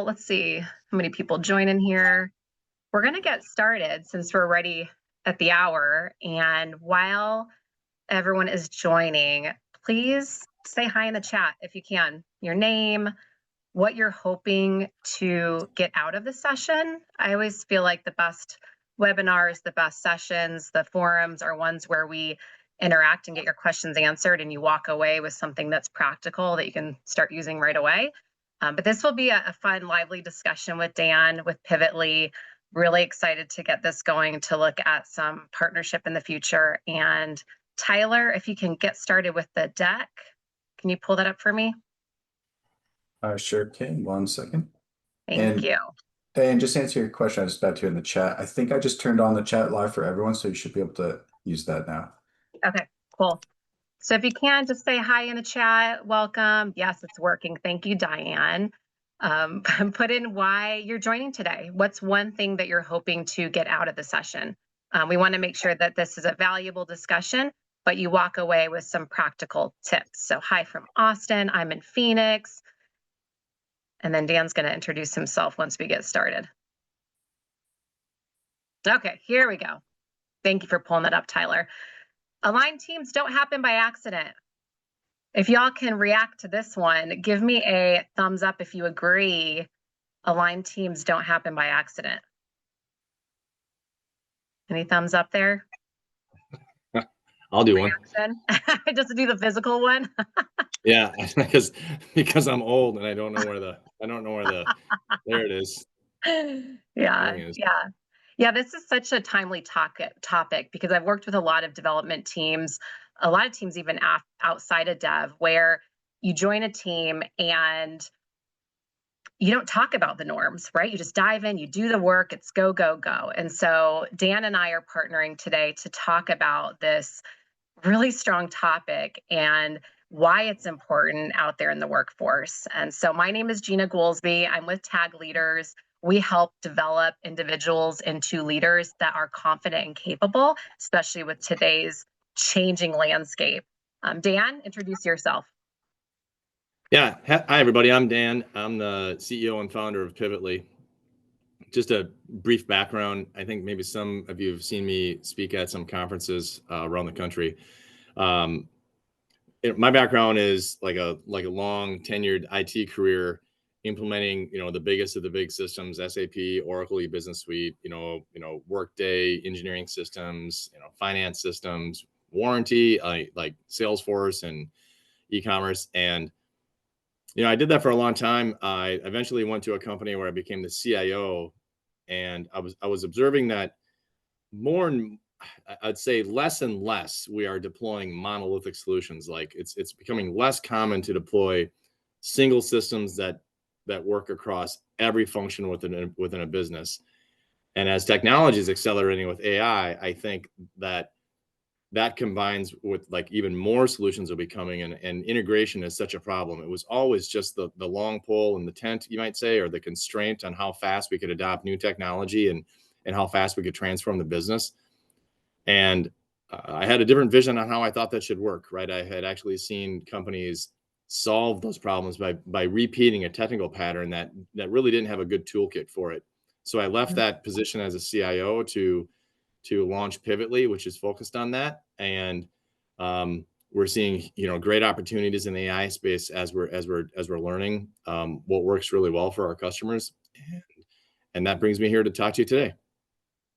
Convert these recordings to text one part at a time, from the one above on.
Let's see how many people join in here. We're going to get started since we're already at the hour. And while everyone is joining, please say hi in the chat if you can. Your name, what you're hoping to get out of the session. I always feel like the best webinars, the best sessions, the forums are ones where we interact and get your questions answered and you walk away with something that's practical that you can start using right away. But this will be a fun, lively discussion with Dan, with Pivotly. Really excited to get this going, to look at some partnership in the future. And Tyler, if you can get started with the deck, can you pull that up for me? I sure can. 1 second. Thank you. And just to answer your question, I just got to in the chat. I think I just turned on the chat live for everyone, so you should be able to use that now. Okay, cool. So if you can, just say hi in the chat. Welcome. Yes, it's working. Thank you, Diane. Put in why you're joining today. What's one thing that you're hoping to get out of the session? We want to make sure that this is a valuable discussion, but you walk away with some practical tips. So hi from Austin. I'm in Phoenix. And then Dan's going to introduce himself once we get started. Okay, here we go. Thank you for pulling that up, Tyler. Aligned teams don't happen by accident. If y'all can react to this one, give me a thumbs up if you agree. Aligned teams don't happen by accident. Any thumbs up there? I'll do one. Just to do the physical one. Yeah, because I'm old and I don't know where the there it is. Yeah. This is such a timely topic because I've worked with a lot of development teams, a lot of teams even outside of dev, where you join a team and you don't talk about the norms, right? You just dive in, you do the work, it's go, go, go. And so Dan and I are partnering today to talk about this really strong topic and why it's important out there in the workforce. And so my name is Gina Goolsby. I'm with tagLeaders. We help develop individuals into leaders that are confident and capable, especially with today's changing landscape. Dan, introduce yourself. Yeah, hi everybody. I'm Dan. I'm the CEO and founder of Pivotly. Just a brief background. I think maybe some of you have seen me speak at some conferences around the country. My background is like a long tenured IT career, implementing the biggest of the big systems: SAP, Oracle E-Business Suite, Workday engineering systems, finance systems, warranty, like Salesforce and e-commerce. And I did that for a long time. I eventually went to a company where I became the CIO, and I was observing that I'd say less and less we are deploying monolithic solutions. Like it's becoming less common to deploy single systems that work across every function within a business. And as technology is accelerating with AI, I think that combines with like even more solutions will be coming, and integration is such a problem. It was always just the long pole in the tent, you might say, or the constraint on how fast we could adopt new technology and how fast we could transform the business. And I had a different vision on how I thought that should work, right? I had actually seen companies solve those problems by repeating a technical pattern that really didn't have a good toolkit for it. So I left that position as a CIO to launch Pivotly, which is focused on that. And we're seeing great opportunities in the AI space as we're learning what works really well for our customers. And that brings me here to talk to you today.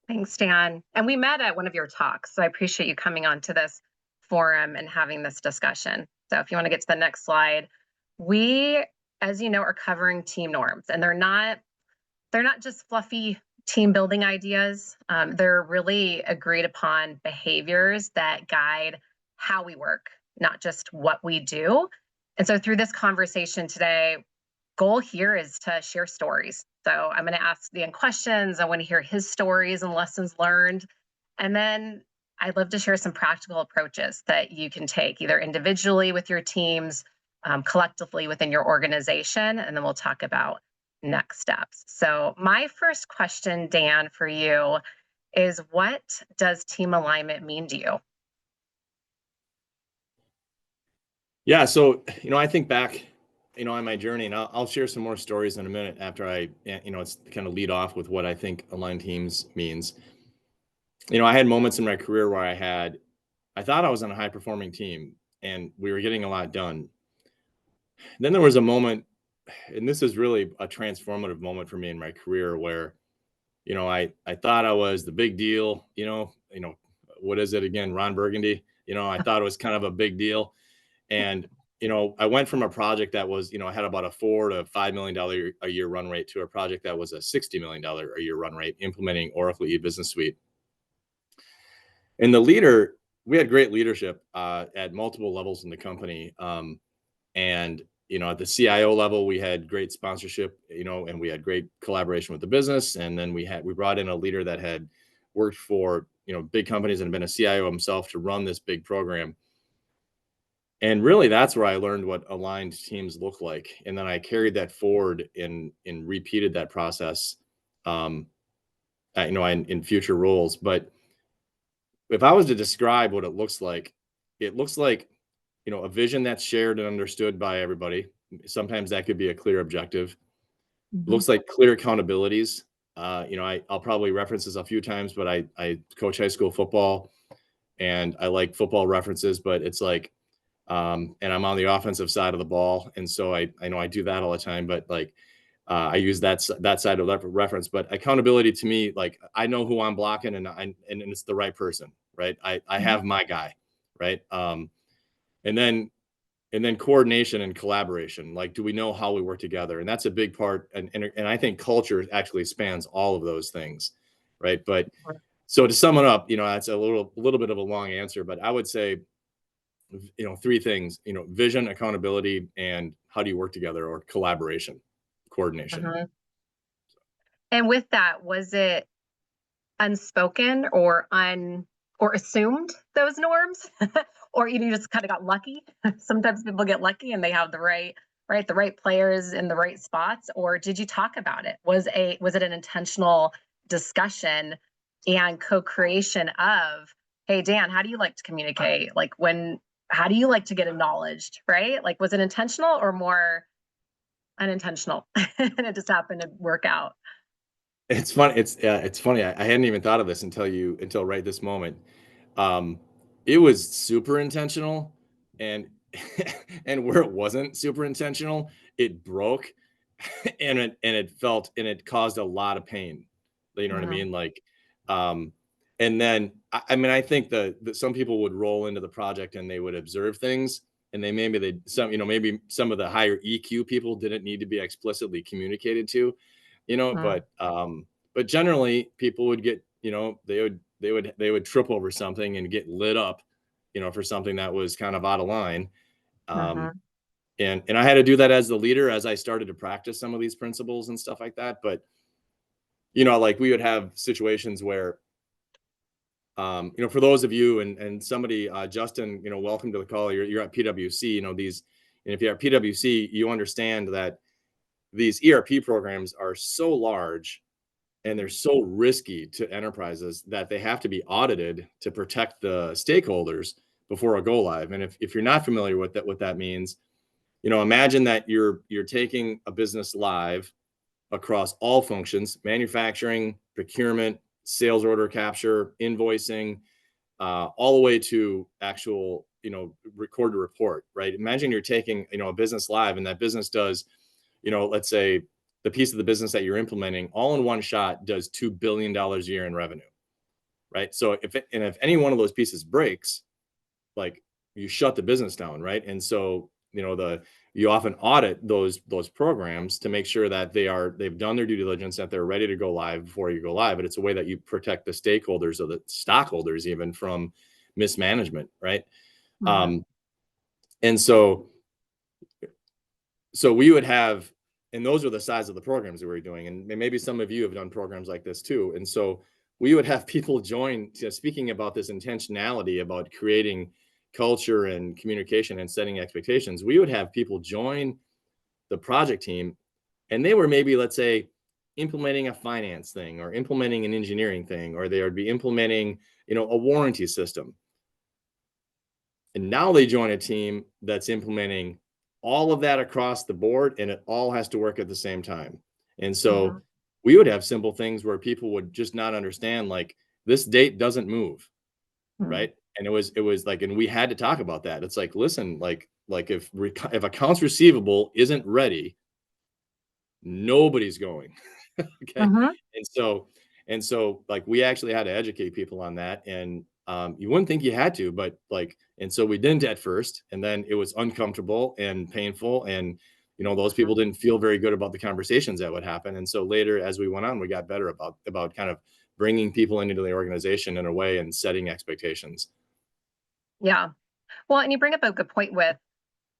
Thanks, Dan. And we met at one of your talks, so I appreciate you coming on to this forum and having this discussion. So if you want to get to the next slide, we, as you know, are covering team norms, and they're not just fluffy team building ideas. They're really agreed upon behaviors that guide how we work, not just what we do. And so through this conversation today, goal here is to share stories. So I'm going to ask Dan questions. I want to hear his stories and lessons learned. And then I'd love to share some practical approaches that you can take either individually with your teams, collectively within your organization, and then we'll talk about next steps. So my first question, Dan, for you is, what does team alignment mean to you? Yeah, so I think back on my journey, and I'll share some more stories in a minute after I, it's kind of lead off with what I think aligned teams means. I had moments in my career where I thought I was on a high performing team and we were getting a lot done. Then there was a moment, and this is really a transformative moment for me in my career where, I thought I was the big deal, what is it again? Ron Burgundy, I thought it was kind of a big deal. And, I went from a project that was, I had about a $4 to $5 million a year run rate to a project that was a $60 million a year run rate implementing Oracle E-Business Suite. And we had great leadership at multiple levels in the company. And, at the CIO level, we had great sponsorship, and we had great collaboration with the business. And then we brought in a leader that had worked for, big companies and been a CIO himself to run this big program. And really, that's where I learned what aligned teams look like. And then I carried that forward and repeated that process, in future roles. But if I was to describe what it looks like a vision that's shared and understood by everybody. Sometimes that could be a clear objective. Looks like clear accountabilities. I'll probably reference this a few times, but I coach high school football and I like football references, but it's like, and I'm on the offensive side of the ball. And so I know I do that all the time, but like, I use that side of reference, but accountability to me, like I know who I'm blocking and it's the right person, right? I have my guy, right? And then coordination and collaboration. Like, do we know how we work together? And that's a big part. And I think culture actually spans all of those things, right? But so to sum it up, that's a little bit of a long answer, but I would say, three things, vision, accountability, and how do you work together, or collaboration, coordination. And with that, was it unspoken or assumed those norms? Or you just kind of got lucky? Sometimes people get lucky and they have the right players in the right spots. Or did you talk about it? Was it an intentional discussion and co-creation of, hey, Dan, how do you like to communicate? Like how do you like to get acknowledged, right? Like, was it intentional or more unintentional? And it just happened to work out. It's funny. It's funny. I hadn't even thought of this until right this moment. It was super intentional, and and where it wasn't super intentional, it broke, and it caused a lot of pain. You know what I mean? Like, and then I think that some people would roll into the project and they would observe things, and maybe some of the higher EQ people didn't need to be explicitly communicated to, but generally people would get, they would trip over something and get lit up, for something that was kind of out of line. And I had to do that as the leader, as I started to practice some of these principles and stuff like that. But, like we would have situations where, for those of you and somebody, Justin, welcome to the call. You're at PwC, and if you're at PwC, you understand that these ERP programs are so large and they're so risky to enterprises that they have to be audited to protect the stakeholders before a go live. And if you're not familiar with what that means, imagine that you're taking a business live across all functions: manufacturing, procurement, sales order capture, invoicing, all the way to actual, record to report, right? Imagine you're taking, a business live, and that business does, let's say the piece of the business that you're implementing all in one shot does $2 billion a year in revenue, right? So if any one of those pieces breaks, like, you shut the business down, right? And so, you often audit those programs to make sure that they've done their due diligence, that they're ready to go live before you go live. But it's a way that you protect the stakeholders, or the stockholders even, from mismanagement, right? And so we would have, and those are the size of the programs that we're doing. And maybe some of you have done programs like this too. And so we would have people join, speaking about this intentionality about creating culture and communication and setting expectations. We would have people join the project team, and they were maybe, let's say, implementing a finance thing, or implementing an engineering thing, or they would be implementing, a warranty system. And now they join a team that's implementing all of that across the board, and it all has to work at the same time. And so Mhm. we would have simple things where people would just not understand, like, this date doesn't move, Mhm. right? And it was like, and we had to talk about that. It's like, listen, like if accounts receivable isn't ready, nobody's going. Okay. Mhm. And so like we actually had to educate people on that. And you wouldn't think you had to, but like, and so we didn't at first, and then it was uncomfortable and painful, and those people didn't feel very good about the conversations that would happen. And so later, as we went on, we got better about kind of bringing people into the organization in a way and setting expectations. Yeah. Well, and you bring up a good point with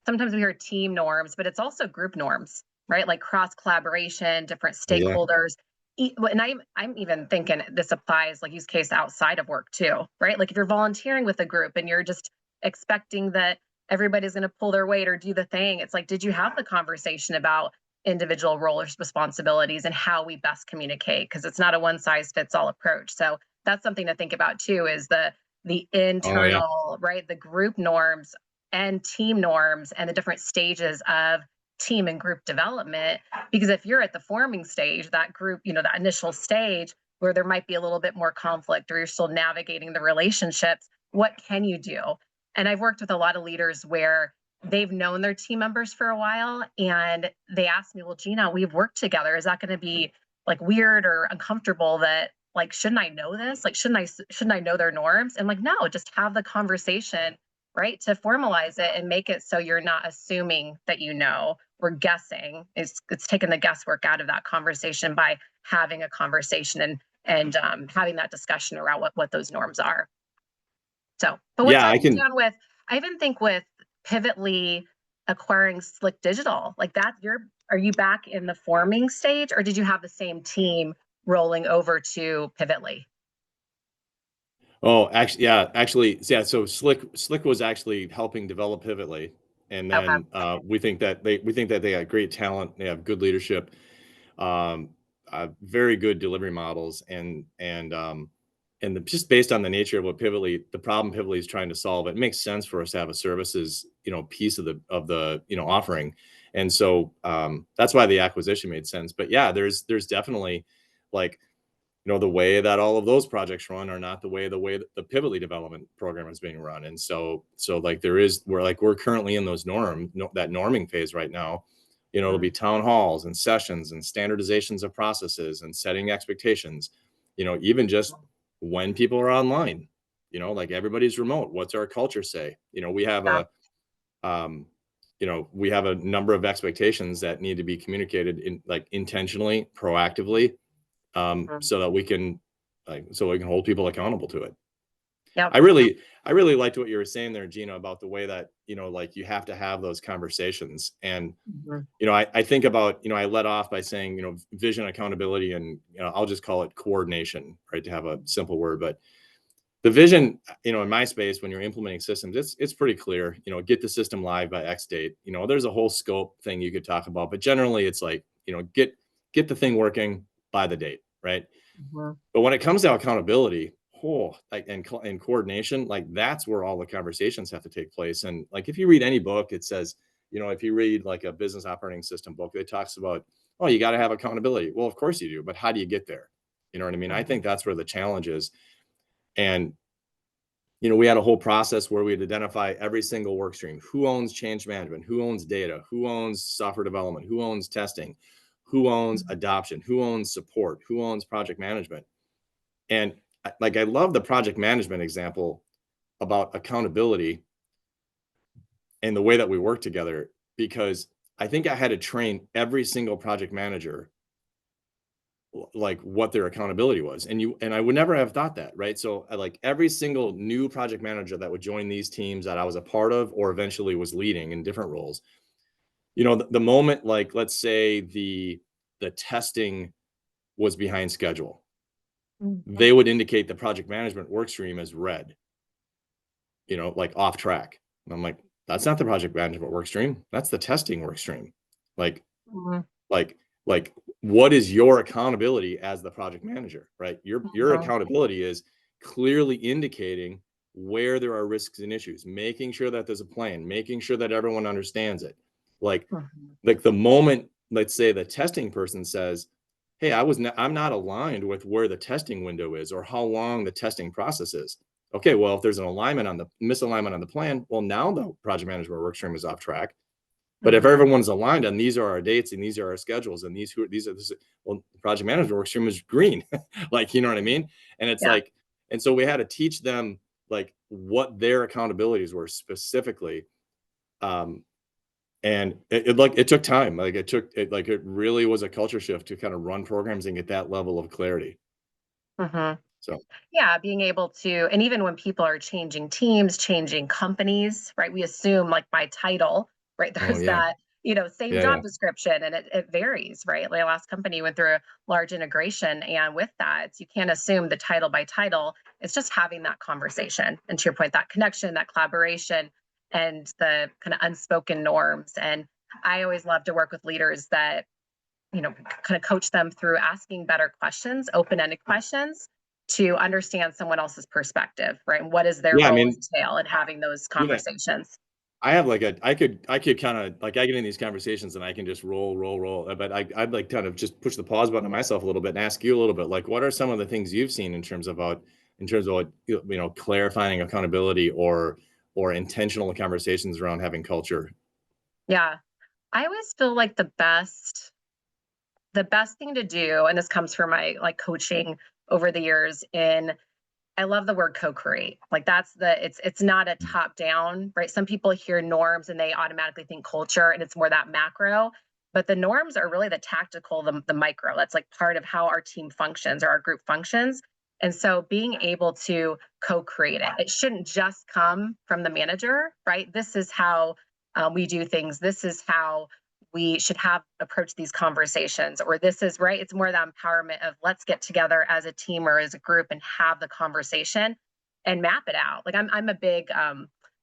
sometimes we hear team norms, but it's also group norms, right? Like cross collaboration, different Exactly. stakeholders. And I'm even thinking this applies like use case outside of work too, right? Like if you're volunteering with a group and you're just expecting that everybody's going to pull their weight or do the thing, it's like, did you have the conversation about individual roles, responsibilities, and how we best communicate? Because it's not a one size fits all approach. So that's something to think about too. Is the Oh yeah. internal, right? The group norms and team norms and the different stages of team and group development. Because if you're at the forming stage, that group, that initial stage where there might be a little bit more conflict or you're still navigating the relationships, what can you do? And I've worked with a lot of leaders where they've known their team members for a while and they ask me, well, Gina, we've worked together. Is that going to be like weird or uncomfortable that like, shouldn't I know this? Like, shouldn't I know their norms? And like, no, just have the conversation, right? To formalize it and make it so you're not assuming that or guessing. It's taking the guesswork out of that conversation by having a conversation and having that discussion around what those norms are. So, but what's Yeah, that I can. down with? I even think with Pivotly acquiring Slick Digital, like that, are you back in the forming stage, or did you have the same team rolling over to Pivotly? Oh, actually, yeah. So Slick was actually helping develop Pivotly, and Okay. then we think that they got great talent. They have good leadership, um, very good delivery models, and just based on the nature of the problem Pivotly is trying to solve, it makes sense for us to have a services piece of the offering, and so that's why the acquisition made sense. But yeah, there's definitely like the way that all of those projects run are not the way that the Pivotly development program is being run. And so like we're currently in that norming phase right now. It'll be town halls and sessions and standardizations of processes and setting expectations, even just when people are online, like everybody's remote. What's our culture say? Yeah. We have a number of expectations that need to be communicated intentionally, proactively, Mhm. so that we can hold people accountable to it. Yep. I really liked what you were saying there, Gina, about the way that like you have to have those conversations. And Mhm. I think about, I led off by saying, vision, accountability, and I'll just call it coordination, right, to have a simple word. But the vision, in my space, when you're implementing systems, it's pretty clear. Get the system live by X date. There's a whole scope thing you could talk about, but generally it's like, get the thing working by the date, right? Mhm. But when it comes to accountability, and coordination, like that's where all the conversations have to take place. And like if you read any book, it says, if you read like a business operating system book, it talks about, oh, you got to have accountability. Well, of course you do, but how do you get there? You know what I mean? I think that's where the challenge is. And we had a whole process where we'd identify every single work stream. Who owns change management? Who owns data? Who owns software development? Who owns testing? Who owns adoption? Who owns support? Who owns project management? And like, I love the project management example about accountability and the way that we work together, because I think I had to train every single project manager like what their accountability was. And I would never have thought that, right? So like every single new project manager that would join these teams that I was a part of or eventually was leading in different roles, the moment, like, let's say the testing was behind schedule, Mhm. they would indicate the project management work stream as red, like off track. And I'm like, that's not the project management work stream. That's the testing work stream. Like, Mhm. like, like, what is your accountability as the project manager, right? Your Mhm. accountability is clearly indicating where there are risks and issues, making sure that there's a plan, making sure that everyone understands it. Like, Mhm. the moment, let's say the testing person says, hey, I'm not aligned with where the testing window is or how long the testing process is. Okay, well, if there's an misalignment on the plan, well, now the project management work stream is off track. But if Mhm. everyone's aligned on these are our dates and these are our schedules and well, the project management work stream is green. Like, you know what I mean? And it's Yeah. like, and so we had to teach them like what their accountabilities were specifically. And it took time. Like it really was a culture shift to kind of run programs and get that level of clarity. Mhm. So, Yeah, being able to, and even when people are changing teams, changing companies, right? We assume like by title, right? oh There's yeah, that, same yeah, yeah. job description and it varies, right? My last company went through a large integration. And with that, you can't assume the title by title. It's just having that conversation. And to your point, that connection, that collaboration, and the kind of unspoken norms. And I always love to work with leaders that kind of coach them through asking better questions, open-ended questions to understand someone else's perspective, right? And what does their Yeah, I role mean, entail in having those yeah, conversations? I have like I could kind of like I get in these conversations and I can just roll. But I'd like kind of just push the pause button on myself a little bit and ask you a little bit, like, what are some of the things you've seen in terms of what, clarifying accountability or intentional conversations around having culture? Yeah. I always feel like the best thing to do, and this comes from my like coaching over the years in I love the word co-create. Like it's not a top down, right? Some people hear norms and they automatically think culture and it's more that macro, but the norms are really the tactical, the micro. That's like part of how our team functions or our group functions. And so being able to co-create it, it shouldn't just come from the manager, right? This is how we do things. This is how we should have approach these conversations, or this is right, it's more the empowerment of let's get together as a team or as a group and have the conversation and map it out. Like I'm a big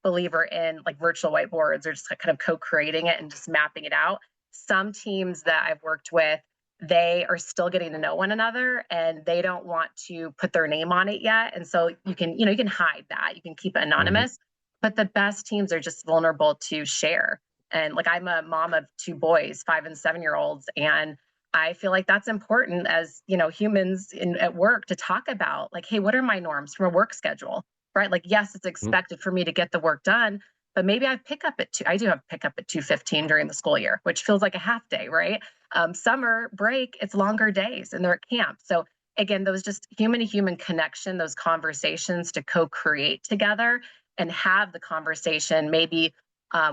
believer in like virtual whiteboards or just like kind of co-creating it and just mapping it out. Some teams that I've worked with, they are still getting to know one another and they don't want to put their name on it yet, and so you can hide that, you can keep it Mhm. anonymous, but the best teams are just vulnerable to share. And like I'm a mom of two boys, 5 and 7 year olds, and I feel like that's important as humans at work to talk about like, hey, what are my norms from a work schedule, right? Like, yes, it's Mhm. expected for me to get the work done, but maybe I do have pick up at 2:15 during the school year, which feels like a half day, right? Summer break, it's longer days, and they're at camp. So again, those just human to human connection, those conversations to co-create together and have the conversation maybe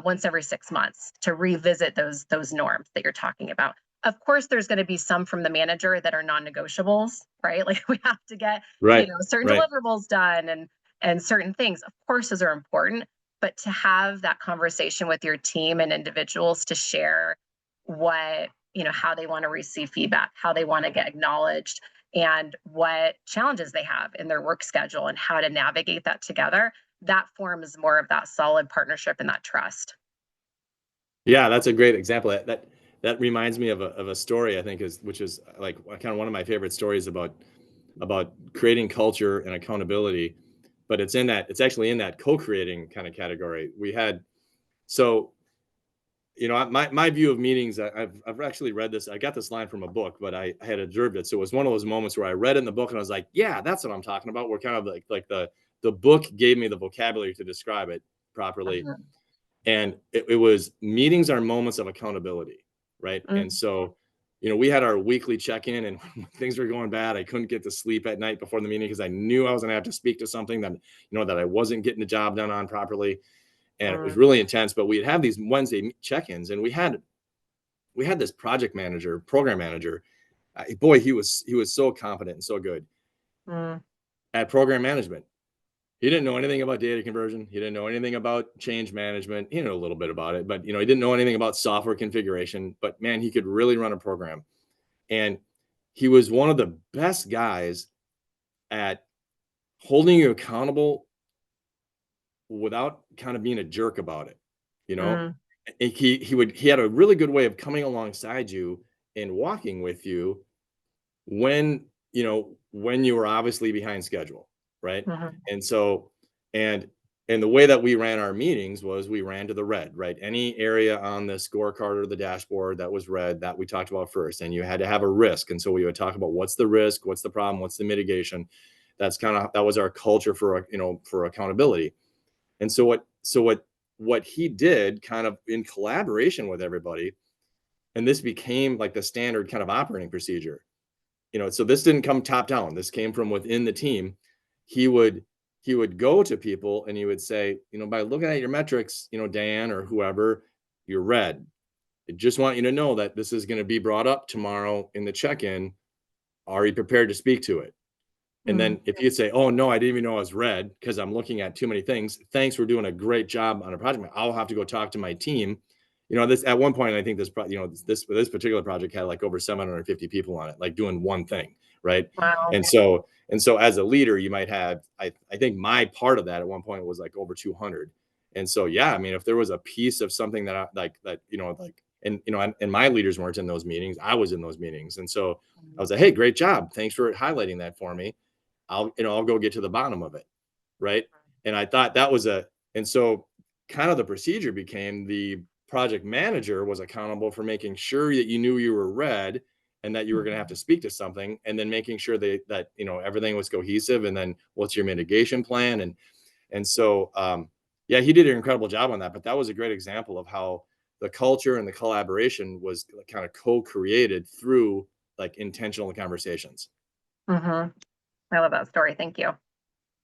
once every 6 months to revisit those norms that you're talking about. Of course, there's going to be some from the manager that are non-negotiables, right? Like we have to get Right, certain right. deliverables done and certain things. Of course, those are important, but to have that conversation with your team and individuals to share what how they want to receive feedback, how they want to get acknowledged, and what challenges they have in their work schedule and how to navigate that together, that forms more of that solid partnership and that trust. Yeah, that's a great example. That reminds me of a story I think which is like kind of one of my favorite stories about creating culture and accountability. But it's actually in that co-creating kind of category. So my view of meetings. I've actually read this. I got this line from a book, but I had observed it. So it was one of those moments where I read in the book and I was like, yeah, that's what I'm talking about. We're kind of like the book gave me the vocabulary to describe it properly. Mhm. And it was meetings are moments of accountability, right? And Mm, so, we had our weekly check-in, and when things were going bad, I couldn't get to sleep at night before the meeting because I knew I was going to have to speak to something that I wasn't getting the job done on properly, and it was mm, really intense. But we'd have these Wednesday check-ins, and we had this program manager. Boy, he was so competent and so good mm, at program management. He didn't know anything about data conversion. He didn't know anything about change management. He knew a little bit about it, but he didn't know anything about software configuration. But man, he could really run a program. And he was one of the best guys at holding you accountable without kind of being a jerk about it. You know, mm, And he had a really good way of coming alongside you and walking with you when you were obviously behind schedule, right? mhm, And so and And the way that we ran our meetings was we ran to the red, right? Any area on the scorecard or the dashboard that was red, that we talked about first. And you had to have a risk. And so we would talk about what's the risk, what's the problem, what's the mitigation. That was our culture for, for accountability. And so what he did kind of in collaboration with everybody, and this became like the standard kind of operating procedure, so this didn't come top down. This came from within the team. He would go to people and he would say, by looking at your metrics, Dan or whoever, you're red. I just want you to know that this is going to be brought up tomorrow in the check-in. Are you prepared to speak to it? And then if you'd say, oh, no, I didn't even know I was red because I'm looking at too many things. Thanks for doing a great job on a project. I'll have to go talk to my team. This at one point, I think this particular project had like over 750 people on it, like doing one thing. Right. Wow. And so as a leader, you might have, I think my part of that at one point was like over 200. And so, yeah, I mean, if there was a piece of something that and my leaders weren't in those meetings, I was in those meetings. And so I was like, hey, great job. Thanks for highlighting that for me. I'll go get to the bottom of it. Right. And I thought that was and so kind of the procedure became the project manager was accountable for making sure that you knew you were red and that you were going to have to speak to something, and then making sure that everything was cohesive, and then what's your mitigation plan. And so yeah, he did an incredible job on that. But that was a great example of how the culture and the collaboration was kind of co-created through like intentional conversations. I love that story. Thank you.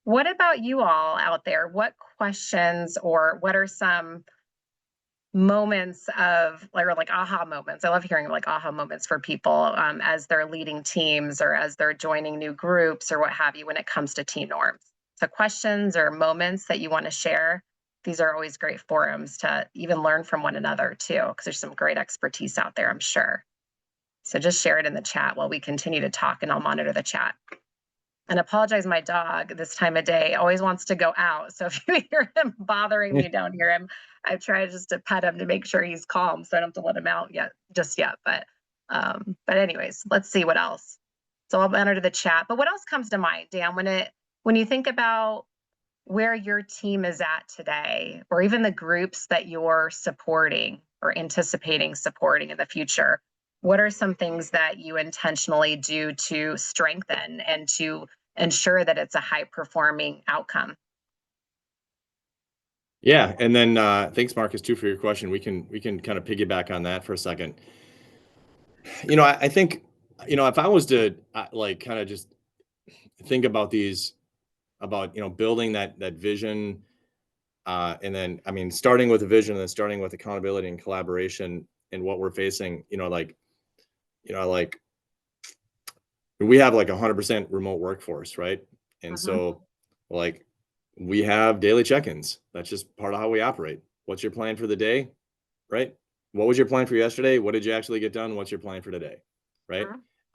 What about you all out there? What questions or what are some moments of like aha moments? I love hearing like aha moments for people as they're leading teams or as they're joining new groups or what have you when it comes to team norms. So questions or moments that you want to share. These are always great forums to even learn from one another too, because there's some great expertise out there, I'm sure. So just share it in the chat while we continue to talk, and I'll monitor the chat. And apologize, my dog this time of day always wants to go out. So if you hear him bothering me down here, I've tried just to pet him to make sure he's calm, so I don't have to let him out just yet. But anyways, let's see what else. So I'll enter to the chat. But what else comes to mind, Dan, when you think about where your team is at today, or even the groups that you're supporting or anticipating supporting in the future? What are some things that you intentionally do to strengthen and to ensure that it's a high performing outcome? Yeah. And then thanks, Marcus, too, for your question. We can kind of piggyback on that for a second. I think, if I was to like kind of just think about building that vision, and then, I mean, starting with a vision and then starting with accountability and collaboration and what we're facing, we have like 100% remote workforce, right? And so like we have daily check-ins. That's just part of how we operate. What's your plan for the day, right? What was your plan for yesterday? What did you actually get done? What's your plan for today, right?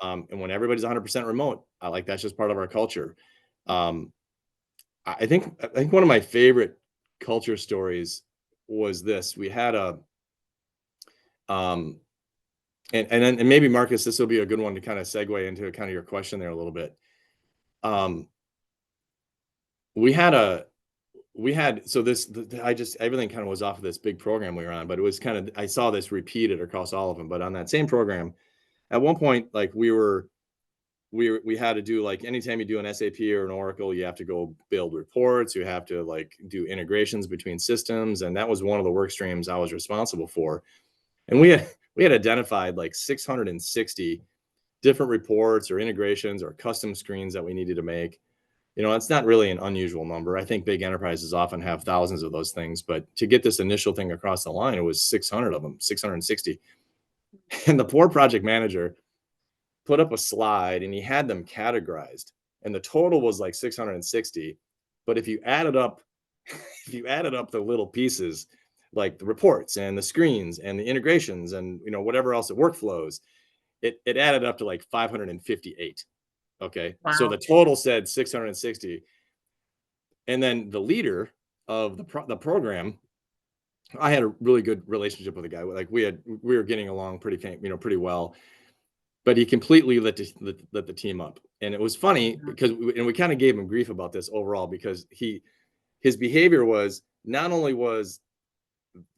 And when everybody's 100% remote, that's just part of our culture. I think one of my favorite culture stories was this. We had and maybe, Marcus, this will be a good one to kind of segue into kind of your question there a little bit. Everything kind of was off of this big program we were on, but it was I saw this repeated across all of them. But on that same program, at one point, like we had to do, like, anytime you do an SAP or an Oracle, you have to go build reports, you have to like do integrations between systems. And that was one of the work streams I was responsible for. And we had identified like 660 different reports or integrations or custom screens that we needed to make. It's not really an unusual number. I think big enterprises often have thousands of those things, but to get this initial thing across the line, it was 600 of them, 660. And the poor project manager put up a slide and he had them categorized, and the total was like 660. But if you added up the little pieces, like the reports and the screens and the integrations and whatever else, the workflows, it added up to like 558. Okay. Wow. So the total said 660. And then the leader of the program, I had a really good relationship with the guy. Like we were getting along pretty well, but he completely lit the team up. And it was funny because we kind of gave him grief about this overall, because he his behavior was, not only was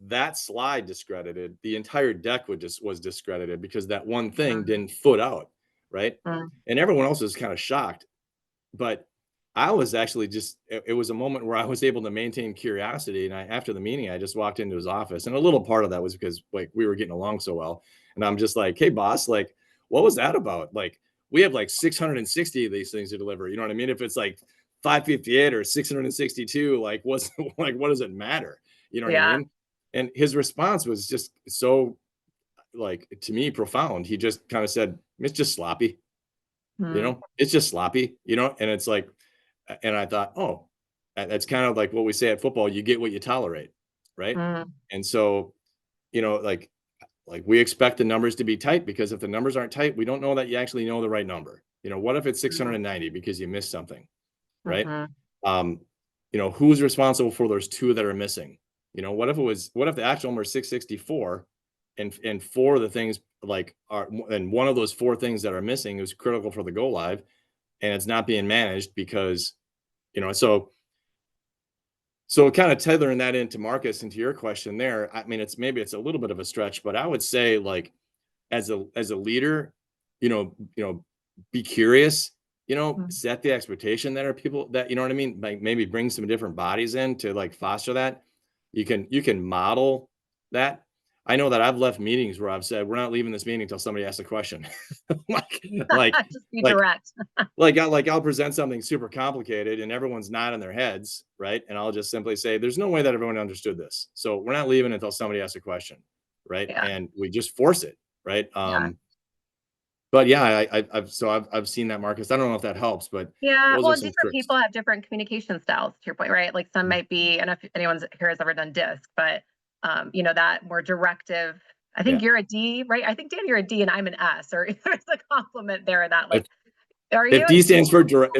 that slide discredited, the entire deck was discredited because that one thing didn't foot out, right? And everyone else was kind of shocked. But I was actually it was a moment where I was able to maintain curiosity. And after the meeting, I just walked into his office, and a little part of that was because like we were getting along so well. And I'm just like, hey boss, like, what was that about? Like, we have like 660 of these things to deliver. You know what I mean? If it's like 558 or 662, like what's like, what does it matter? You know what I Yeah. mean? And his response was just so, like, to me, profound. He just kind of said, it's just sloppy. You know, it's just sloppy, you know? And it's like, and I thought, oh, that's kind of like what we say at football, you get what you tolerate, right? And so, you know, like we expect the numbers to be tight, because if the numbers aren't tight, we don't know that you actually know the right number. You know, what if it's 690 because you missed something, right? You know, who's responsible for those two that are missing? You know, what if the actual number is 664, and four of the things like and one of those four things that are missing is critical for the go live, and it's not being managed because, you know, so kind of tethering that into Marcus, into your question there. I mean, maybe it's a little bit of a stretch, but I would say, like, as a leader, you know, be curious, you know, set the expectation that are people that, you know what I mean? Like, maybe bring some different bodies in to like foster that. You can model that. I know that I've left meetings where I've said, we're not leaving this meeting until somebody asks a question. like, Just be like, direct. I'll present something super complicated and everyone's nodding their heads, right? And I'll just simply say, there's no way that everyone understood this. So we're not leaving until somebody asks a question, right? Yeah. And we just force it, right? Yeah. But yeah, I've seen that, Marcus. I don't know if that helps, but Yeah, those well, are and some different tricks. people have different communication styles, to your point, right? Like some might be, I don't know if anyone's here has ever done disc, but you know, that more directive. I think Yeah. you're a D, right? I think Dan, you're a D and I'm an S, or there's a compliment there that If, like, are if you? D stands for direct,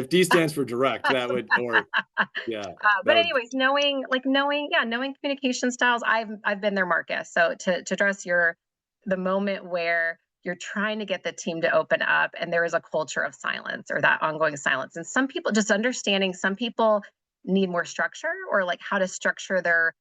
that would, or yeah, But that would, anyways, knowing communication styles, I've been there, Marcus. So to address the moment where you're trying to get the team to open up and there is a culture of silence or that ongoing silence. And some people, just understanding, some people need more structure, or like how to structure their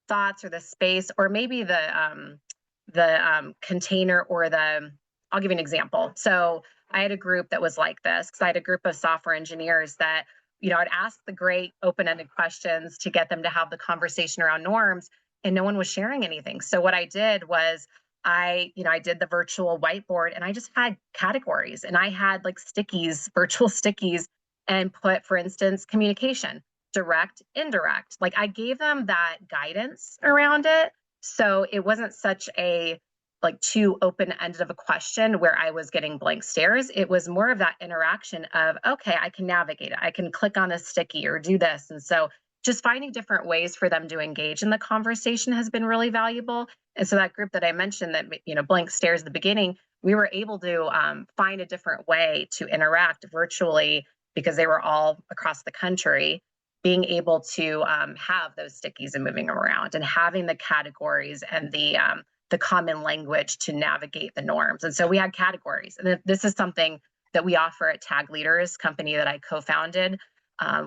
thoughts or the space, or maybe the container, or I'll give you an example. So I had a group that was like this, because I had a group of software engineers that, you know, I'd ask the great open-ended questions to get them to have the conversation around norms, and no one was sharing anything. So what I did was I did the virtual whiteboard, and I just had categories, and I had like stickies, virtual stickies, and put, for instance, communication, direct, indirect. Like I gave them that guidance around it. So it wasn't such a like too open-ended of a question where I was getting blank stares. It was more of that interaction of, okay, I can navigate it. I can click on this sticky or do this. And so just finding different ways for them to engage in the conversation has been really valuable. And so that group that I mentioned that, you know, blank stares at the beginning, we were able to find a different way to interact virtually, because they were all across the country, being able to have those stickies and moving them around and having the categories and the common language to navigate the norms. And so we had categories. And this is something that we offer at tagLeaders, company that I co-founded.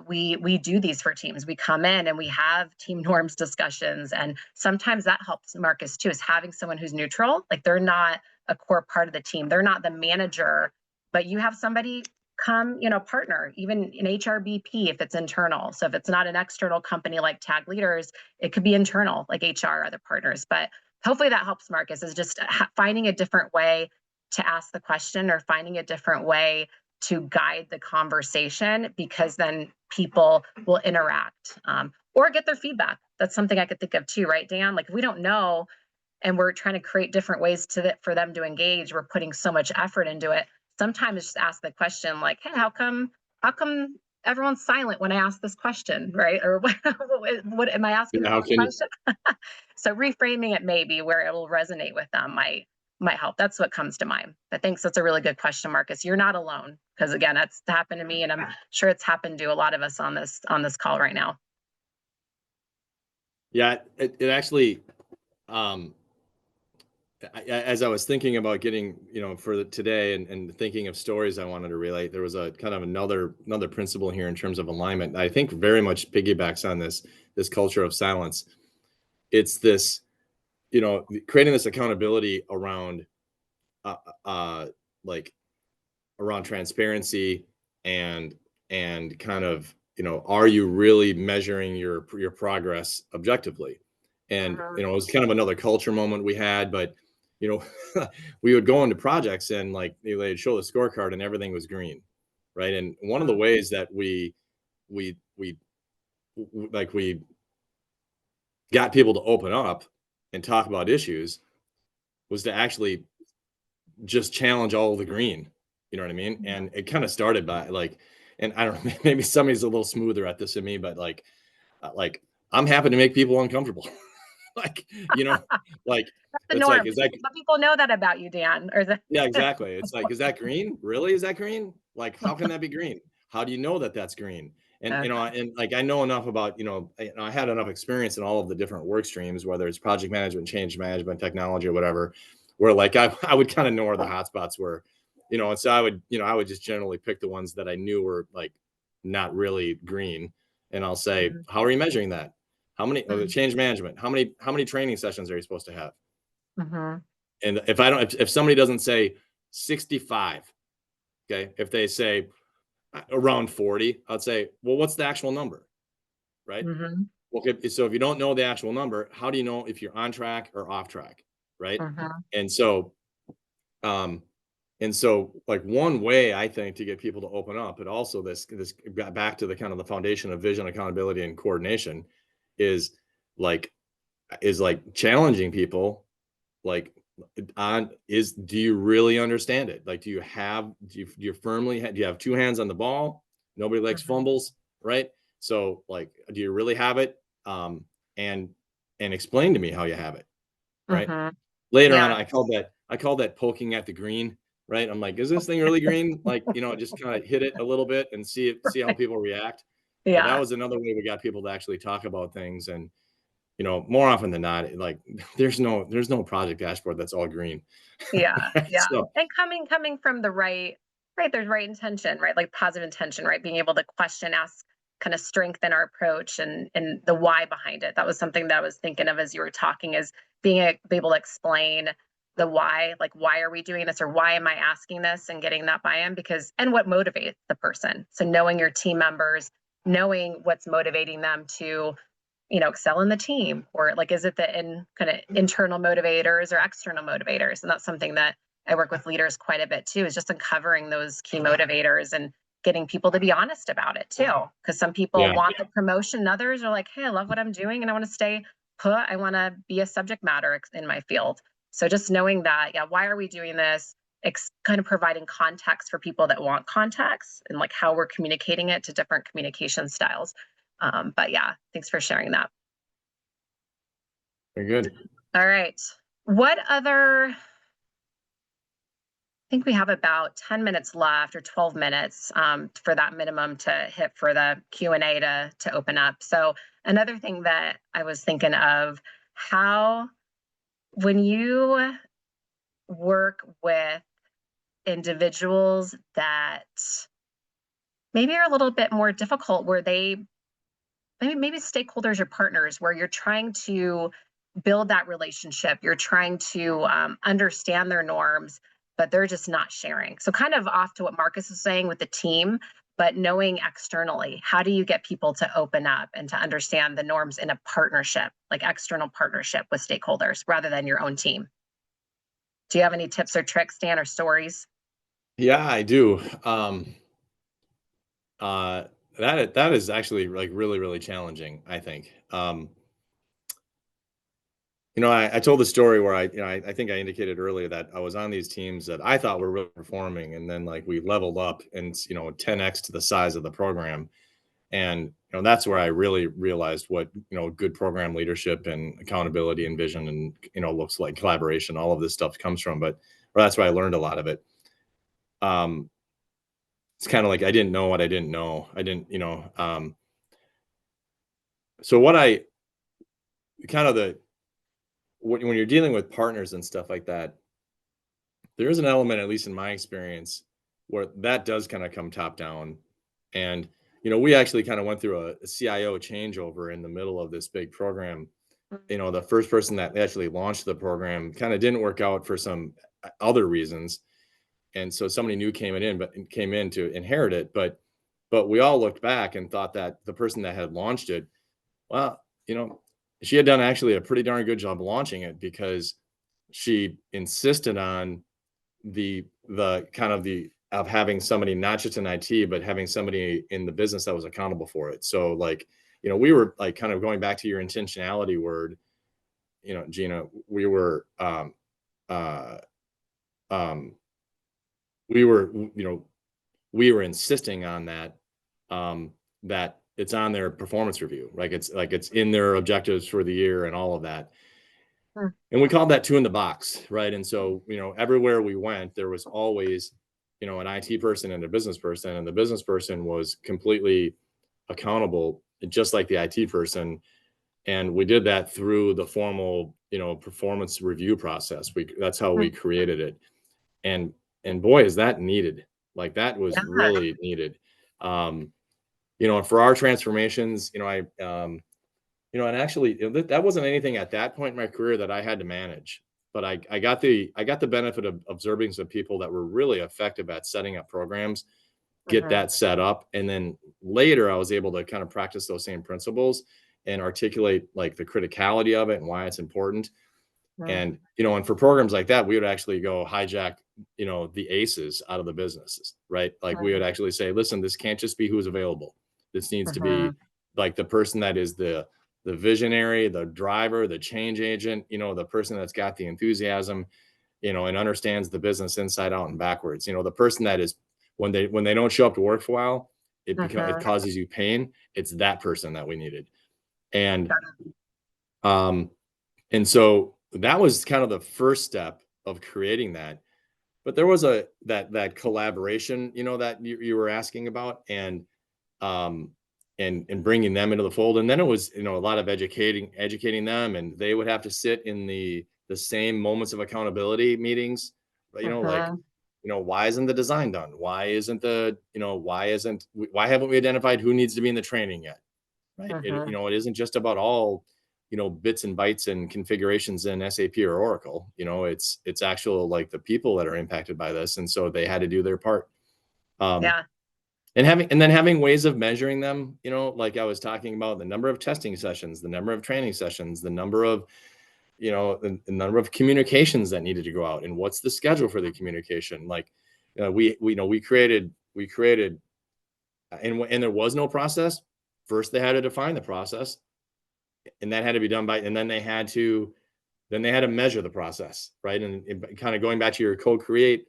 We do these for teams. We come in and we have team norms discussions. And sometimes that helps, Marcus, too, is having someone who's neutral. Like they're not a core part of the team. They're not the manager, but you have somebody come, you know, partner, even in HRBP if it's internal. So if it's not an external company like tagLeaders, it could be internal, like HR, other partners. But hopefully that helps, Marcus, is just finding a different way to ask the question, or finding a different way to guide the conversation, because then people will interact or get their feedback. That's something I could think of too, right, Dan? Like if we don't know and we're trying to create different ways for them to engage, we're putting so much effort into it. Sometimes just ask the question like, hey, how come everyone's silent when I ask this question, right? Or what am I asking how this can you, question? So reframing it maybe where it'll resonate with them might help. That's what comes to mind. But thanks. That's a really good question, Marcus. You're not alone, because again, that's happened to me, and I'm sure it's happened to a lot of us on this call right now. yeah, it actually, um, as I was thinking about getting, for today and thinking of stories I wanted to relate, there was a kind of another principle here in terms of alignment. I think very much piggybacks on this culture of silence. It's this, creating this accountability around, like around transparency and kind of, are you really measuring your progress objectively? And it was kind of another culture moment we had, but we would go into projects and like they'd show the scorecard and everything was green, right? And one of the ways that we got people to open up and talk about issues was to actually just challenge all of the green. You know what I mean? And it kind of started by like, and I don't know, maybe somebody's a little smoother at this than me, but like I'm happy to make people uncomfortable. like, like The it's norm. like, is that But people know that about you, Dan. Or is that yeah, exactly. It's like, is that green? Really? Is that green? Like, how can that be green? How do you know that that's green? And and like I know enough about, I had enough experience in all of the different work streams, whether it's project management, change management, technology, or whatever, where like I would kind of know where the hotspots were, and so I would just generally pick the ones that I knew were like not really green. And I'll say, how are you measuring that? How many change management? How many training sessions are you supposed to have? And if somebody doesn't say 65, okay, if they say around 40, I'd say, well, what's the actual number? Right. Okay. So if you don't know the actual number, how do you know if you're on track or off track? Right. And so, like one way I think to get people to open up, but also this got back to the kind of the foundation of vision, accountability, and coordination is like challenging people like do you really understand it? Like, do you have two hands on the ball? Nobody likes fumbles, right? So like, do you really have it? And explain to me how you have it, right? Later on, I called that poking at the green, right? I'm like, is this thing really green? Like, just kind of hit it a little bit and see how people react. But that was another way we got people to actually talk about things. And more often than not, like there's no project dashboard that's all green. Yeah. So, And coming from the right, there's right intention, right? Like positive intention, right? Being able to question, ask, kind of strengthen our approach and the why behind it. That was something that I was thinking of as you were talking, is be able to explain the why, like why are we doing this, or why am I asking this, and getting that buy-in, and what motivates the person. So knowing your team members, knowing what's motivating them to excel in the team, or like, is it the kind of internal motivators or external motivators? And that's something that I work with leaders quite a bit too, is just uncovering those key motivators and getting people to be honest about it too. Because some people want the promotion, and others are like, hey, I love what I'm doing and I want to stay put. I want to be a subject matter in my field. So just knowing that, why are we doing this? Kind of providing context for people that want context, and like how we're communicating it to different communication styles. But thanks for sharing that. very good. All right. What other, I think we have about 10 minutes left, or 12 minutes for that minimum to hit for the Q&A to open up. So another thing that I was thinking of, how when you work with individuals that maybe are a little bit more difficult, where they maybe stakeholders or partners, where you're trying to build that relationship, you're trying to understand their norms, but they're just not sharing. So kind of off to what Marcus was saying with the team, but knowing externally, how do you get people to open up and to understand the norms in a partnership, like external partnership with stakeholders rather than your own team? Do you have any tips or tricks, Dan, or stories? Yeah, I do. That is actually like really, really challenging, I think. I told the story where I think I indicated earlier that I was on these teams that I thought were really performing, and then like we leveled up and 10x to the size of the program. And that's where I really realized what good program leadership and accountability and vision and looks like, collaboration, all of this stuff comes from. But that's where I learned a lot of it. It's kind of like I didn't know what I didn't know. I didn't, so what I kind of when you're dealing with partners and stuff like that, there is an element, at least in my experience, where that does kind of come top down. And, we actually kind of went through a CIO changeover in the middle of this big program. The first person that actually launched the program kind of didn't work out for some other reasons. And so somebody new came in to inherit it. But we all looked back and thought that the person that had launched it, well, she had done actually a pretty darn good job launching it, because she insisted on the kind of of having somebody, not just in IT, but having somebody in the business that was accountable for it. So like, we were like kind of going back to your intentionality word, Gina, we were, uh, um, we were, we were insisting on that, that it's on their performance review, right? It's in their objectives for the year and all of that. And we called that two in the box, right? And so, everywhere we went, there was always, an IT person and a business person, and the business person was completely accountable, just like the IT person. And we did that through the formal, performance review process. That's how we created it. And boy, is that needed. Like, that was really needed. And for our transformations, and actually, that wasn't anything at that point in my career that I had to manage. But I got the benefit of observing some people that were really effective at setting up programs, get that set up, and then later I was able to kind of practice those same principles and articulate like the criticality of it and why it's important. And and for programs like that, we would actually go hijack the aces out of the businesses, right? Like, we would actually say, listen, this can't just be who's available. This needs to be like the person that is the visionary, the driver, the change agent, the person that's got the enthusiasm, and understands the business inside out and backwards. The person that is, when they don't show up to work for a while, it causes you pain. It's that person that we needed. And and so that was kind of the first step of creating that. But there was that collaboration, that you were asking about, and bringing them into the fold. And then it was, a lot of educating them, and they would have to sit in the same moments of accountability meetings. But, like, why isn't the design done? Why haven't we identified who needs to be in the training yet? Right. It isn't just about all, bits and bytes and configurations in SAP or Oracle. It's actual, like, the people that are impacted by this. And so they had to do their part. And then having ways of measuring them, like I was talking about, the number of testing sessions, the number of training sessions, the number of, the number of communications that needed to go out, and what's the schedule for the communication. Like, we created, and there was no process. First, they had to define the process, and that had to be done and then they had to measure the process, right? And kind of going back to your co-create,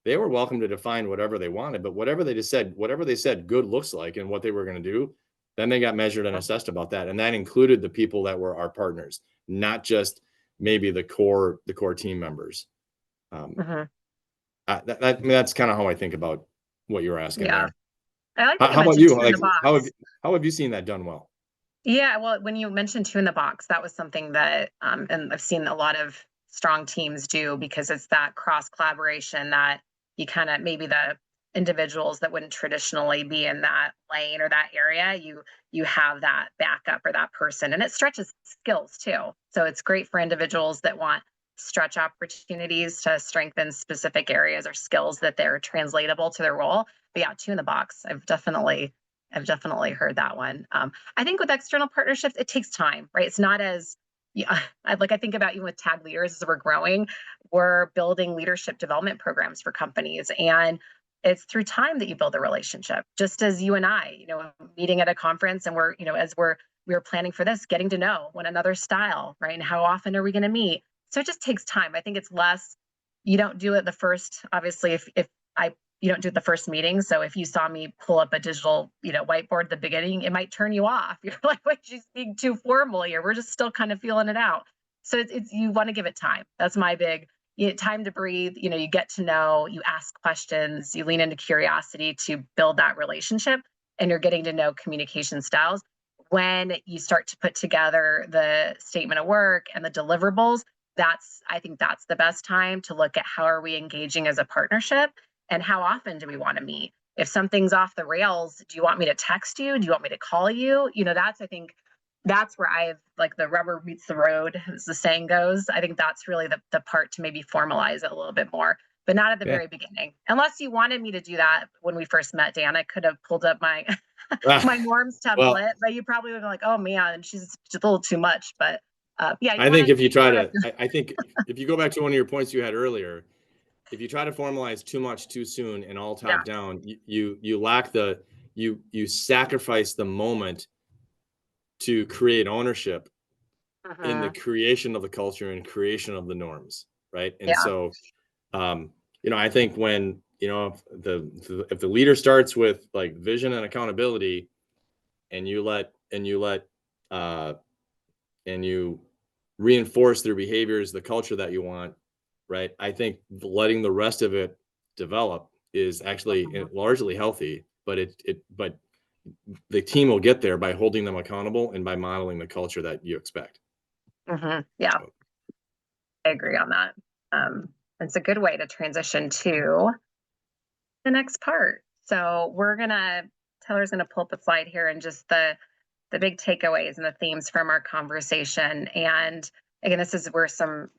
they were welcome to define whatever they wanted, but whatever they said good looks like and what they were going to do, then they got measured and assessed about that. And that included the people that were our partners, not just maybe the core team members. That's kind of how I think about what you were asking there. I like how about you? Like, how have you seen that done well? Yeah, well, when you mentioned two in the box, that was something that, and I've seen a lot of strong teams do, because it's that cross collaboration that you kind of, maybe the individuals that wouldn't traditionally be in that lane or that area, you have that backup or that person, and it stretches skills too. So it's great for individuals that want stretch opportunities to strengthen specific areas or skills that they're translatable to their role. But yeah, two in the box, I've definitely heard that one. I think with external partnerships, it takes time, right? It's not as, I think about even with tagLeaders, as we're growing, we're building leadership development programs for companies. And it's through time that you build a relationship, just as you and I, meeting at a conference, and we're, as we're planning for this, getting to know one another's style, right? And how often are we going to meet? So it just takes time. I think it's less, you don't do it the first, obviously, you don't do it the first meeting. So if you saw me pull up a digital, whiteboard at the beginning, it might turn you off. You're like, wait, she's being too formal here. We're just still kind of feeling it out. So it's you want to give it time. That's my big, time to breathe. You get to know, you ask questions, you lean into curiosity to build that relationship, and you're getting to know communication styles. When you start to put together the statement of work and the deliverables, I think that's the best time to look at how are we engaging as a partnership and how often do we want to meet? If something's off the rails, do you want me to text you? Do you want me to call you? I think that's where I've like the rubber meets the road, as the saying goes. I think that's really the part to maybe formalize it a little bit more, but not at the Yeah. very beginning. Unless you wanted me to do that when we first met, Dan, I could have pulled up my my norms template, Well, but you probably would have been like, oh man, she's just a little too much. But yeah, I think if you try to, I think if you go back to one of your points you had earlier, if you try to formalize too much too soon and all top down, you lack you sacrifice the moment to create ownership in the creation of the culture and creation of the norms, right? And Yeah. so, I think when if the leader starts with like vision and accountability, and you reinforce their behaviors, the culture that you want, right? I think letting the rest of it develop is actually largely healthy, but but the team will get there by holding them accountable and by modeling the culture that you expect. Yeah, I agree on that. It's a good way to transition to the next part. So Taylor's gonna pull up a slide here and just the big takeaways and the themes from our conversation. And again, this is where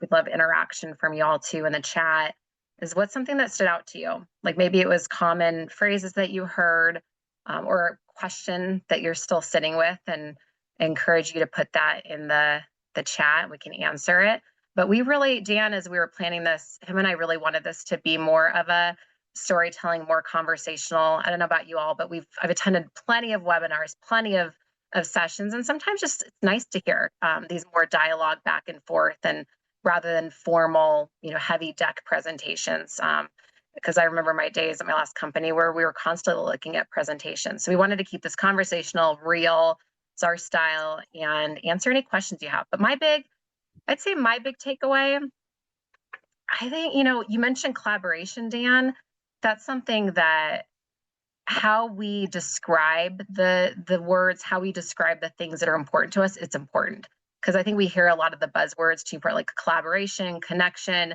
we'd love interaction from y'all too in the chat. Is what's something that stood out to you? Like maybe it was common phrases that you heard, or a question that you're still sitting with, and I encourage you to put that in the chat and we can answer it. But we really, Dan, as we were planning this, him and I really wanted this to be more of a storytelling, more conversational. I don't know about you all, but I've attended plenty of webinars, plenty of sessions, and sometimes just it's nice to hear these more dialogue back and forth, and rather than formal, heavy deck presentations. Because I remember my days at my last company where we were constantly looking at presentations. So we wanted to keep this conversational, real, it's our style, and answer any questions you have. But I'd say my big takeaway, I think, you mentioned collaboration, Dan. That's something that how we describe the words, how we describe the things that are important to us, it's important. Because I think we hear a lot of the buzzwords too, like collaboration, connection,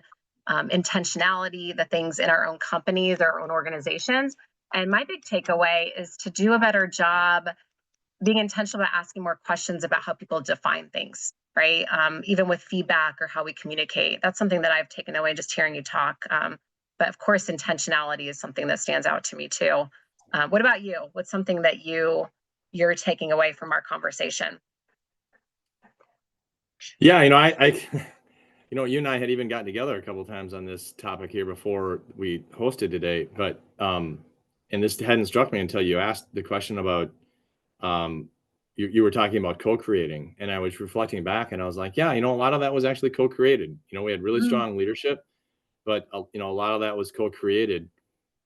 intentionality, the things in our own companies, our own organizations. And my big takeaway is to do a better job being intentional about asking more questions about how people define things, right? Even with feedback or how we communicate. That's something that I've taken away just hearing you talk. But of course, intentionality is something that stands out to me too. What about you? What's something that you're taking away from our conversation? Yeah, you and I had even gotten together a couple of times on this topic here before we hosted today, but and this hadn't struck me until you asked the question about you were talking about co-creating, and I was reflecting back and I was like, yeah, a lot of that was actually co-created. We had really strong leadership, but a lot of that was co-created.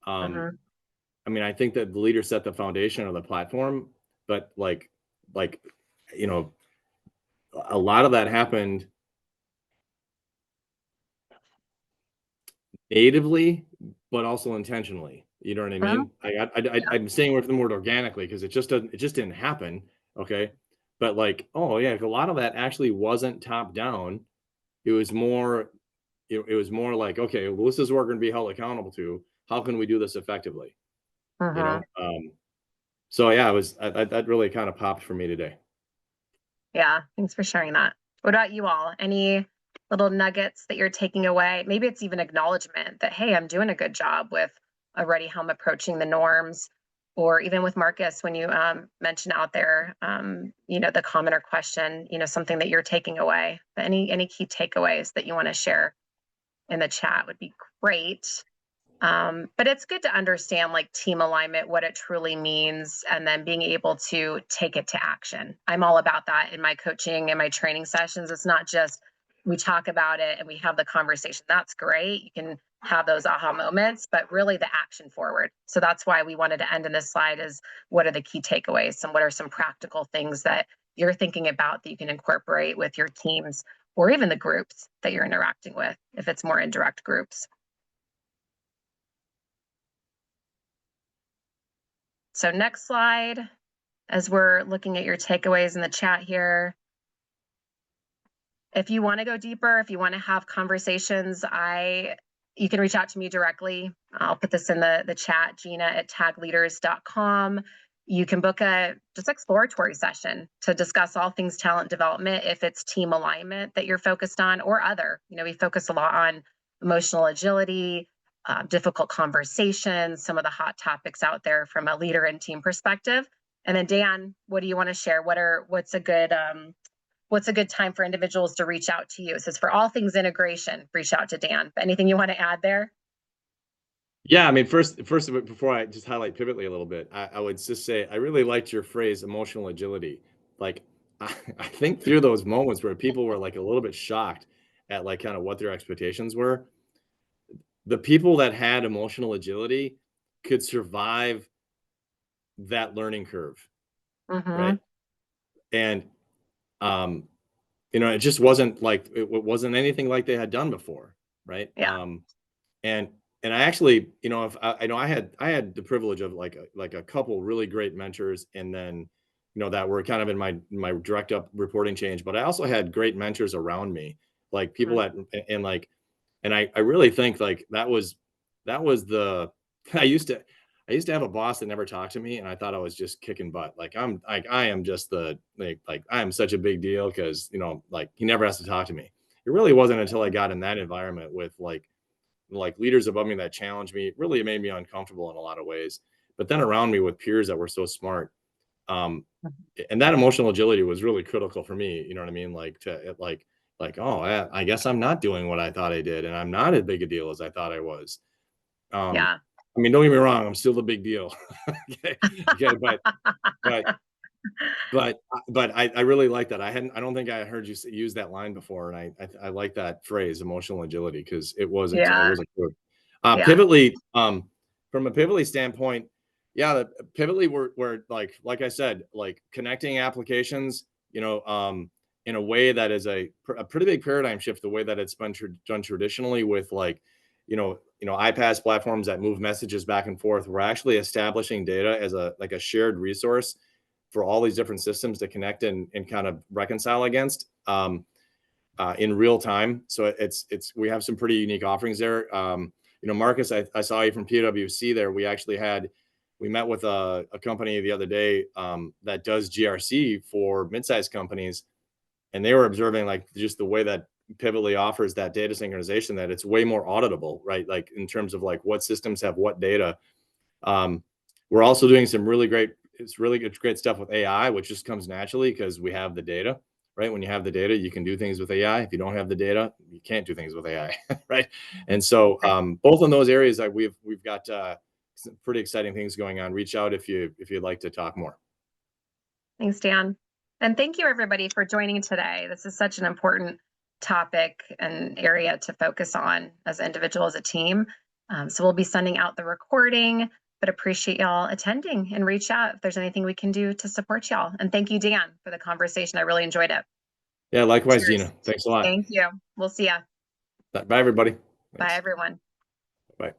I think that the leader set the foundation of the platform, but a lot of that happened natively, but also intentionally. You know what I mean? I'm staying with the word organically because it just didn't happen. Okay. But a lot of that actually wasn't top down. It was more like, okay, well, this is what we're going to be held accountable to. How can we do this effectively? So yeah, that really kind of popped for me today. Yeah, thanks for sharing that. What about you all? Any little nuggets that you're taking away? Maybe it's even acknowledgement that, hey, I'm doing a good job with already how I'm approaching the norms, or even with Marcus, when you mentioned out there, the comment or question, something that you're taking away. But any key takeaways that you want to share in the chat would be great. But it's good to understand team alignment, what it truly means, and then being able to take it to action. I'm all about that in my coaching and my training sessions. It's not just we talk about it and we have the conversation. That's great. You can have those aha moments, but really the action forward. So that's why we wanted to end in this slide is what are the key takeaways and what are some practical things that you're thinking about that you can incorporate with your teams or even the groups that you're interacting with, if it's more indirect groups. So next slide, as we're looking at your takeaways in the chat here. If you want to go deeper, if you want to have conversations, you can reach out to me directly. I'll put this in the chat, Gina@tagleaders.com. You can book a just exploratory session to discuss all things talent development, if it's team alignment that you're focused on or other. We focus a lot on emotional agility, difficult conversations, some of the hot topics out there from a leader and team perspective. And then Dan, what do you want to share? What's a good time for individuals to reach out to you? It says for all things integration, reach out to Dan. Anything you want to add there? Yeah, I mean, first of it, before I just highlight Pivotly a little bit, I would just say I really liked your phrase, emotional agility. Like, I think through those moments where people were like a little bit shocked at like kind of what their expectations were, the people that had emotional agility could survive that learning curve, right? And it just wasn't like it wasn't anything like they had done before, right? Yeah. And I actually, if I had the privilege of like a couple really great mentors, and then that were kind of in my direct up reporting change, but I also had great mentors around me, like people that and I really think like that was the I used to have a boss that never talked to me, and I thought I was just kicking butt. Like I am just I am such a big deal because like he never has to talk to me. It really wasn't until I got in that environment with like leaders above me that challenged me. It really made me uncomfortable in a lot of ways. But then around me with peers that were so smart, and that emotional agility was really critical for me. You know what I mean? Like to oh, I guess I'm not doing what I thought I did, and I'm not as big a deal as I thought I was. Yeah. I mean, don't get me wrong, I'm still the big deal. Okay, but I really like that. I don't think I heard you use that line before, and I like that phrase, emotional agility, because it wasn't good. Yeah. Pivotly, from a Pivotly standpoint, yeah, the Pivotly we're like I said, like connecting applications, in a way that is a pretty big paradigm shift, the way that it's been done traditionally with like, iPaaS platforms that move messages back and forth. We're actually establishing data as a shared resource for all these different systems to connect and kind of reconcile against in real time. So we have some pretty unique offerings there. Marcus, I saw you from PwC there. We met with a company the other day that does GRC for mid-sized companies, and they were observing like just the way that Pivotly offers that data synchronization, that it's way more auditable, right? Like in terms of like what systems have what data. We're also doing some really great stuff with AI, which just comes naturally because we have the data, right? When you have the data, you can do things with AI. If you don't have the data, you can't do things with AI, right? And so both in those areas, that we've got some pretty exciting things going on. Reach out if you'd like to talk more. Thanks, Dan. And thank you, everybody, for joining today. This is such an important topic and area to focus on as an individual, as a team. So we'll be sending out the recording, but appreciate y'all attending, and reach out if there's anything we can do to support y'all. And thank you, Dan, for the conversation. I really enjoyed it. Yeah, likewise, Cheers. Gina. Thanks a lot. Thank you. We'll see ya. Bye, everybody. Bye, everyone. Bye.